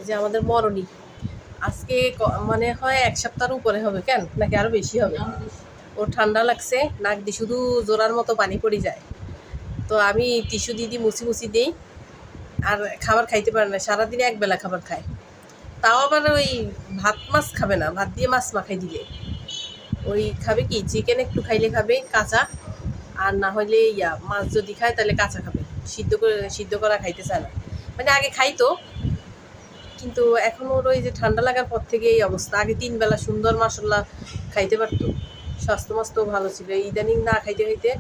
এই যে আমাদের মরণী আজকে মানে হয় 1 সপ্তাহের উপরে হবে, কেন নাকি আরো বেশি হবে। ওর ঠান্ডা লাগছে, নাক দিয়ে শুধু জোড়ার মতো পানি পড়ে যায়। তো আমি টিস্যু দিদি মুছি মুছি দিই, আর খাবার খাইতে পারে না, সারাদিনে একবেলা খাবার খায়। তাও আবার ওই ভাত মাছ খাবে না, ভাত দিয়ে মাছ মাখাই দিলে ওই খাবে কি চিকেন একটু খাইলে খাবে কাঁচা, আর না হলে মাছ যদি খায় তাহলে কাঁচা খাবে, সিদ্ধ করা খাইতে চায় না। মানে আগে খাইতো, কিন্তু এখন ওর ওই যে ঠান্ডা লাগার পর থেকে এই অবস্থা। আগে 3 বেলা সুন্দর মাসাল্লাহ খাইতে পারতো, স্বাস্থ্য মাস্ত্যও ভালো ছিল। ইদানিং না খাইতে খাইতে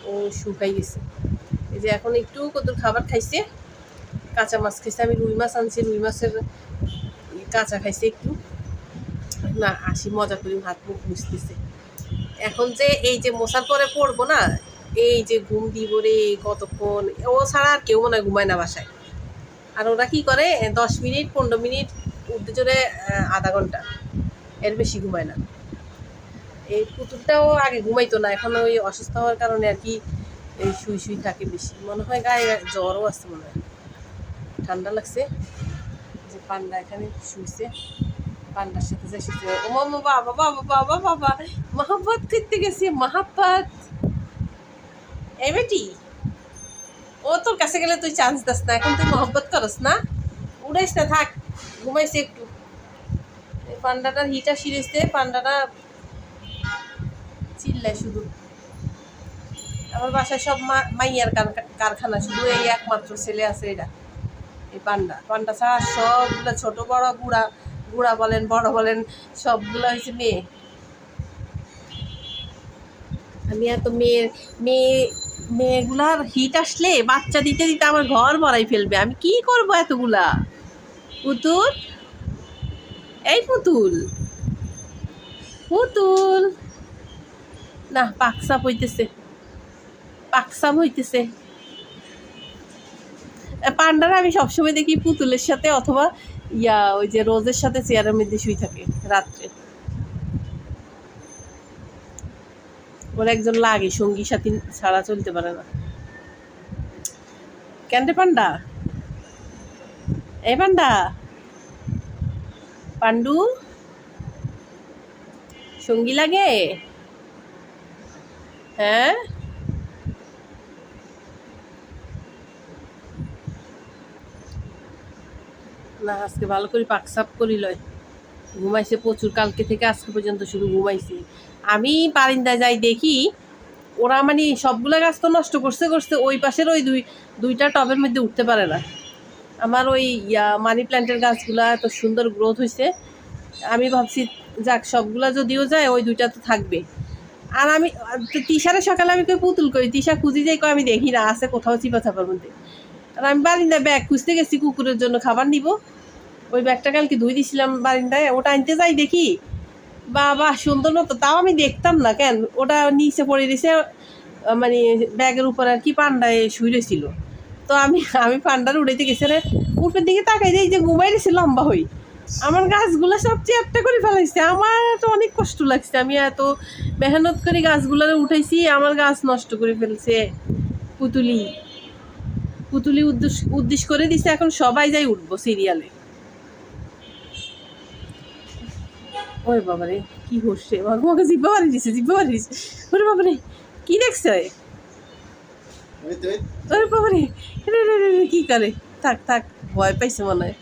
ও শুকাই গেছে। এই যে এখন একটু কত খাবার খাইছে, কাঁচা মাছ খাইছে। আমি রুই মাছ আনছি, রুই মাছের কাঁচা খাইছে একটু, না আসি মজা করি হাত মুখ মুছতেছে। এখন যে এই যে মশার পরে পড়বো না, এই যে ঘুম দিব রে কতক্ষণ, ও ছাড়া আর কেউ মনে হয় ঘুমায় না বাসায়। আর ওরা কী করে 10 মিনিট 15 মিনিট, উঠতে জোরে আধা ঘন্টা, এর বেশি ঘুমায় না। এই পুতুলটাও আগে ঘুমাইতো না, এখন ওই অসুস্থ হওয়ার কারণে আর কি এই শুই শুই থাকে বেশি। মনে হয় গায়ে জ্বরও আসছে, মনে হয় ঠান্ডা লাগছে। যে পান্ডা এখানে শুইছে, পান্ডার সাথে যে শুইছে, ও মামা বাবা বাবা বাবা বাবা মহাব্বত করতে গেছে, মহাব্বত। এই বেটি, ও তোর কাছে গেলে তুই চান্স দাস না, এখন তুই মহব্বত করস না, উড়াইস না, থাক ঘুমাইছে একটু। পান্ডাটার হিটা সিরিজতে পান্ডাটা চিল্লায় শুধু। আমার বাসায় সব মাইয়ার কারখানা, শুধু এই একমাত্র ছেলে আছে এটা, এই পান্ডা ছাড়া সবগুলো ছোট বড় গুড়া বলেন বড় বলেন সবগুলো হয়েছে মেয়ে। আমি এত মেয়েগুলার হিট আসলে বাচ্চা দিতে দিতে আমার ঘর ভরাই ফেলবে। আমি কি করব এতগুলা পুতুল। এই পুতুল পুতুল না, পাকসাপ হইতেছে। পান্ডারা আমি সবসময় দেখি পুতুলের সাথে অথবা ওই যে রোজের সাথে চেয়ারের মধ্যে শুই থাকে রাত্রে। ওর একজন লাগে, সঙ্গী সাথী ছাড়া চলতে পারে না। কেন রে পান্ডা, এই পান্ডা, পান্ডু সঙ্গী লাগে? হ্যাঁ, না আজকে ভালো করে পাকসাপ করি লয়, ঘুমাইছে প্রচুর, কালকে থেকে আজকে পর্যন্ত শুধু ঘুমাইছে। আমি বারিন্দায় যাই দেখি ওরা মানে সবগুলো গাছ তো নষ্ট করছে, ওই পাশের ওই দুইটা টবের মধ্যে উঠতে পারে না। আমার ওই মানি প্ল্যান্টের গাছগুলা এত সুন্দর গ্রোথ হয়েছে, আমি ভাবছি যাক সবগুলা যদিও যায় ওই দুইটা তো থাকবে। আর আমি তিশারে সকালে আমি কই পুতুল করি, তিশা খুঁজি যাই, কই আমি দেখি না, আছে কোথাও চিপা চাপার মধ্যে। আর আমি বারিন্দায় ব্যাগ খুঁজতে গেছি কুকুরের জন্য খাবার নিব, ওই ব্যাগটা কালকে ধুই দিয়েছিলাম বারিন্দায়, ওটা আনতে যাই দেখি বাবা সুন্দর মতো, তাও আমি দেখতাম না কেন ওটা নিচে পড়ে দিয়েছে, মানে ব্যাগের উপর আর কি পান্ডায় শুয়ে রয়েছিল। তো আমি পান্ডার উড়াইতে গেছি, রে উপরের দিকে তাকাই যাই যে ঘুমাই রয়েছে লম্বা হই, আমার গাছগুলো সব চেয়ারটা করে ফেলাইছে। আমার তো অনেক কষ্ট লাগছে, আমি এত মেহনত করে গাছগুলোরে উঠাইছি, আমার গাছ নষ্ট করে ফেলছে। পুতুলি উদ্দেশ্য করে দিছে, এখন সবাই যাই উঠবো সিরিয়ালে। ওই বাবারে কি হচ্ছে, আমাকে জিব্বা বাড়ি দিছে ওরে বাবারে কি দেখছে, ওরে বাবারে কি করে, থাক ভয় পাইছে মনে হয়।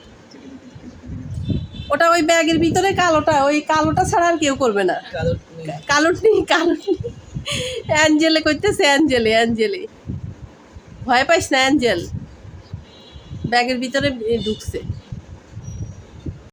ওটা ওই ব্যাগের ভিতরে কালোটা ছাড়া আর কেউ করবে না। কালোটি অ্যাঞ্জেলে করতেছে, অ্যাঞ্জেলে ভয় পাইস না, অ্যাঞ্জেল ব্যাগের ভিতরে ঢুকছে।